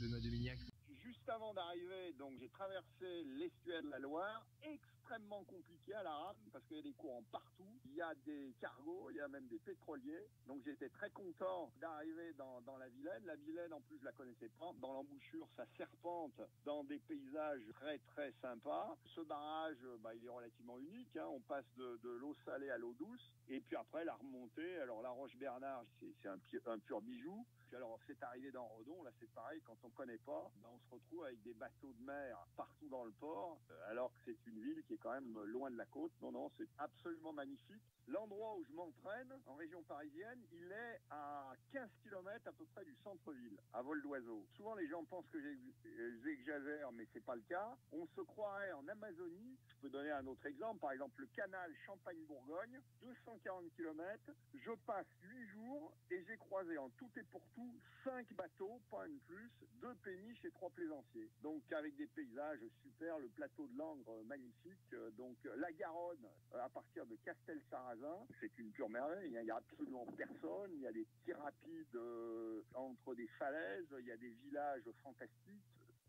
Benoît Dominiac. Juste avant d'arriver, donc j'ai traversé l'estuaire de la Loire, extrêmement compliqué à la rame parce qu'il y a des courants partout, il y a des cargos, il y a même des pétroliers. Donc j'étais très content d'arriver dans la Vilaine. La Vilaine, en plus, je la connaissais pas. Dans l'embouchure, ça serpente dans des paysages très très sympas. Ce barrage, il est relativement unique, hein. On passe de l'eau salée à l'eau douce. Et puis après, la remontée, alors la Roche-Bernard, c'est un pur bijou. Puis alors, c'est arrivé dans Redon, là c'est pareil, quand on connaît pas, on se retrouve avec des bateaux de mer partout dans le port, alors que c'est une ville qui est quand même loin de la côte. Non, c'est absolument magnifique. L'endroit où je m'entraîne, en région parisienne, il est à 15 km à peu près du centre-ville, à vol d'oiseau. Souvent, les gens pensent que j'exagère, mais c'est pas le cas. On se croirait en Amazonie. Je peux donner un autre exemple. Par exemple, le canal Champagne-Bourgogne, 240 km. Je passe 8 jours et j'ai croisé en tout et pour tout 5 bateaux, pas un de plus, 2 péniches et 3 plaisanciers. Donc, avec des paysages super, le plateau de Langres magnifique. Donc, la Garonne, à partir de Castel-Sarrazin, c'est une pure merveille. Il n'y a absolument personne. Il y a des petits rapides entre des falaises. Il y a des villages fantastiques.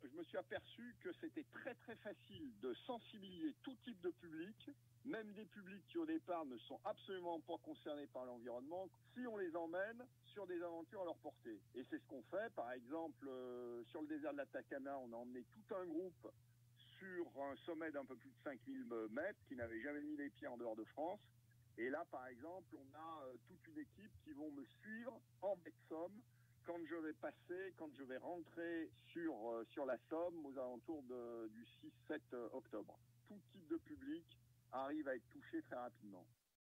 Je me suis aperçu que c'était très très facile de sensibiliser tout type de public, même des publics qui au départ ne sont absolument pas concernés par l'environnement, si on les emmène sur des aventures à leur portée. Et c'est ce qu'on fait. Par exemple, sur le désert de l'Atacama, on a emmené tout un groupe sur un sommet d'un peu plus de 5000 mètres qui n'avait jamais mis les pieds en dehors de France. Et là, par exemple, on a toute une équipe qui vont me suivre en baie de Somme quand je vais rentrer sur la Somme aux alentours du 6-7 octobre. Tout type de public arrive à être touché très rapidement.